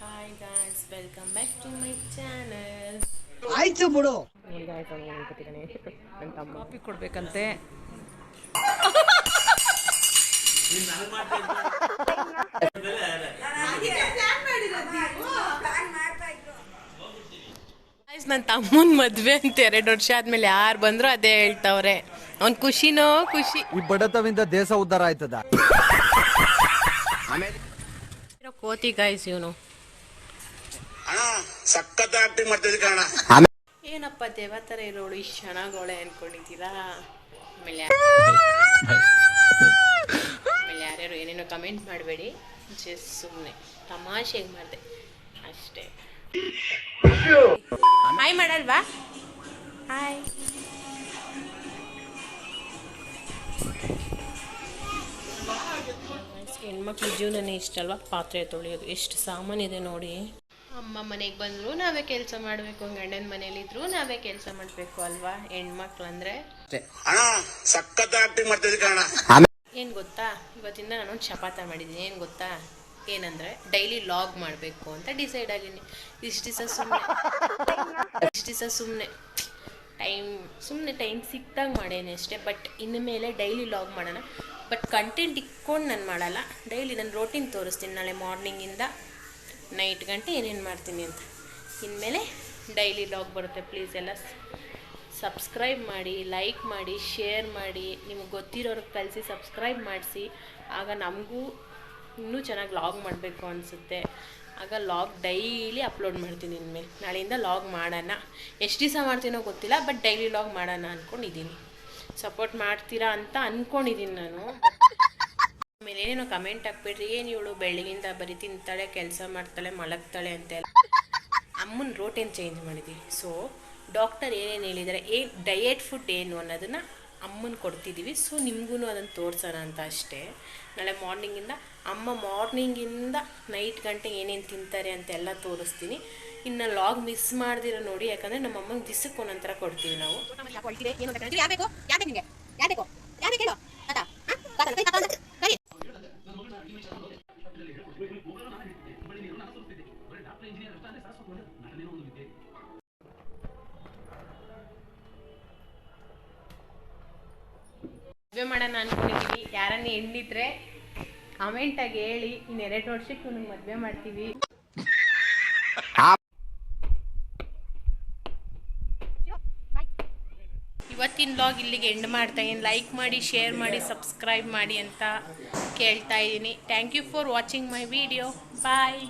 Hi guys, welcome back to my channel. ಆಯ್ತು ಬಿಡು. ನೋಡಿ ಗಾಯ್ಸ್, ಅವ್ನು ಹೇಳ್ಕೊತಿದ್ದಾನೆ ನನ್ನ ತಮ್ಮ ಕಾಫಿ ಕೊಡ್ಬೇಕಂತೆ. ನನ್ನ ತಮ್ಮನ ಮದ್ವೆ ಅಂತ 2 ವರ್ಷ ಆದ್ಮೇಲೆ ಯಾರು ಬಂದ್ರು ಅದೇ ಹೇಳ್ತಾವ್ರೆ. ಅವ್ನ್ ಖುಷಿನೋ ಖುಷಿ. ಈ ಬಡತವಿಂದ ದೇಶ ಉದ್ಧಾರ ಆಯ್ತದ. ಕೋತಿ ಗಾಯ್ಸ್ ಇವನು. ಸಖತ್ ಆಕ್ಟಿಂಗ್ ಮಾಡ್ತಿದ್ದೆ ಕಾರಣ. ಏನಪ್ಪ ದೇವತರ ಇರೋಳು ಇಷ್ಟು ಚೆನ್ನಾಗೋಳೆ ಅನ್ಕೊಂಡಿದ್ದೀರಾ? ಆಮೇಲೆ ಯಾರ್ಯಾರು ಏನೇನೋ ಕಮೆಂಟ್ ಮಾಡಬೇಡಿ, ಜಸ್ಟ್ ಸುಮ್ಮನೆ ತಮಾಷೆಗೆ ಮಾಡಿದೆ ಅಷ್ಟೇ. ಹಾಯ್ ಮಾಡಲ್ವಾ? ಹಾಯ್. ಹೆಣ್ಮಕ್ಳ ಜೀವನನೇ ಇಷ್ಟ ಅಲ್ವಾ, ಪಾತ್ರೆ ತೊಳೆಯೋದು. ಎಷ್ಟು ಸಾಮಾನಿದೆ ನೋಡಿ. ಅಮ್ಮ ಮನೆಗೆ ಬಂದರೂ ನಾವೇ ಕೆಲಸ ಮಾಡಬೇಕು, ಗಂಡನ ಮನೇಲಿದ್ರು ನಾವೇ ಕೆಲಸ ಮಾಡಬೇಕು ಅಲ್ವಾ ಹೆಣ್ಮಕ್ಳು ಅಂದರೆ. ಸಖತ್ ಆಕ್ಟಿಂಗ್ ಮಾಡ್ತಿದ್ದೆ ಕಾರಣ. ಏನು ಗೊತ್ತಾ, ಇವತ್ತಿಂದ ನಾನೊಂದು ಶಪಥ ಮಾಡಿದ್ದೀನಿ. ಏನು ಗೊತ್ತಾ, ಏನಂದರೆ ಡೈಲಿ ಲಾಗ್ ಮಾಡಬೇಕು ಅಂತ ಡಿಸೈಡ್ ಆಗಿದ್ದೀನಿ. ಇಷ್ಟು ದಿವಸ ಸುಮ್ಮನೆ ಟೈಮ್ ಸಿಕ್ತಾಗ ಮಾಡೇನೆ ಅಷ್ಟೇ. ಬಟ್ ಇನ್ನು ಮೇಲೆ ಡೈಲಿ ಲಾಗ್ ಮಾಡೋಣ. ಬಟ್ ಕಂಟೆಂಟ್ ಇಟ್ಕೊಂಡು ನಾನು ಮಾಡಲ್ಲ. ಡೈಲಿ ನಾನು ರೋಟೀನ್ ತೋರಿಸ್ತೀನಿ. ನಾಳೆ ಮಾರ್ನಿಂಗಿಂದ ನೈಟ್ ಗಂಟೆ ಏನೇನು ಮಾಡ್ತೀನಿ ಅಂತ. ಇನ್ಮೇಲೆ ಡೈಲಿ ಲಾಗ್ ಬರುತ್ತೆ. ಪ್ಲೀಸ್ ಎಲ್ಲ ಸಬ್ಸ್ಕ್ರೈಬ್ ಮಾಡಿ, ಲೈಕ್ ಮಾಡಿ, ಶೇರ್ ಮಾಡಿ, ನಿಮಗೆ ಗೊತ್ತಿರೋರಿಗೆ ಕಳಿಸಿ ಸಬ್ಸ್ಕ್ರೈಬ್ ಮಾಡಿಸಿ. ಆಗ ನಮಗೂ ಇನ್ನೂ ಚೆನ್ನಾಗಿ ಲಾಗ್ ಮಾಡಬೇಕು ಅನಿಸುತ್ತೆ. ಆಗ ಲಾಗ್ ಡೈಲಿ ಅಪ್ಲೋಡ್ ಮಾಡ್ತೀನಿ. ಇನ್ಮೇಲೆ ನಾಳೆಯಿಂದ ಲಾಗ್ ಮಾಡೋಣ. ಎಷ್ಟು ದಿವಸ ಮಾಡ್ತೀನೋ ಗೊತ್ತಿಲ್ಲ, ಬಟ್ ಡೈಲಿ ಲಾಗ್ ಮಾಡೋಣ ಅಂದ್ಕೊಂಡಿದ್ದೀನಿ. ಸಪೋರ್ಟ್ ಮಾಡ್ತೀರಾ ಅಂತ ಅಂದ್ಕೊಂಡಿದ್ದೀನಿ ನಾನು. ಆಮೇಲೆ ಏನೇನೋ ಕಮೆಂಟ್ ಹಾಕ್ಬಿಟ್ರಿ, ಏನು ಇವಳು ಬೆಳಗಿಂದ ಬರೀ ತಿಂತಾಳೆ, ಕೆಲಸ ಮಾಡ್ತಾಳೆ, ಮಲಗ್ತಾಳೆ ಅಂತೆಲ್ಲ. ಅಮ್ಮನ ರೋಟೀನ್ ಚೇಂಜ್ ಮಾಡಿದ್ದೀವಿ. ಸೊ ಡಾಕ್ಟರ್ ಏನೇನು ಹೇಳಿದ್ದಾರೆ, ಡಯೆಟ್ ಫುಡ್ ಏನು ಅನ್ನೋದನ್ನು ಅಮ್ಮನ ಕೊಡ್ತಿದ್ದೀವಿ. ಸೊ ನಿಮಗೂ ಅದನ್ನು ತೋರಿಸೋಣ ಅಂತ ಅಷ್ಟೇ. ನಾಳೆ ಮಾರ್ನಿಂಗಿಂದ ನೈಟ್ ಗಂಟೆ ಏನೇನು ತಿಂತಾರೆ ಅಂತೆಲ್ಲ ತೋರಿಸ್ತೀನಿ. ಇನ್ನು ಲಾಗ್ ಮಿಸ್ ಮಾಡ್ದಿರೋ ನೋಡಿ, ಯಾಕಂದರೆ ನಮ್ಮ ಅಮ್ಮಂಗೆ ದಿಸಕ್ಕೆ ಒಂದೊಂಥರ ಕೊಡ್ತೀವಿ ನಾವು. ಮದುವೆ ಮಾಡೋಣ ಅನ್ಕೊಂಡಿದ್ದೀವಿ. ಯಾರನ್ನ ಹೆಣ್ಣಿದ್ರೆ ಕಮೆಂಟಾಗಿ ಹೇಳಿ. ಇನ್ನು 2 ವರ್ಷಕ್ಕೆ ನಿಮ್ಗೆ ಮದುವೆ ಮಾಡ್ತೀವಿ. ಇವತ್ತಿನ ಬ್ಲಾಗ್ ಇಲ್ಲಿಗೆ ಎಂಡ್ ಮಾಡ್ತಾ ಇದ್ದೀನಿ. ಲೈಕ್ ಮಾಡಿ, ಶೇರ್ ಮಾಡಿ, ಸಬ್ಸ್ಕ್ರೈಬ್ ಮಾಡಿ ಅಂತ ಕೇಳ್ತಾ ಇದ್ದೀನಿ. Thank you for watching my video. Bye.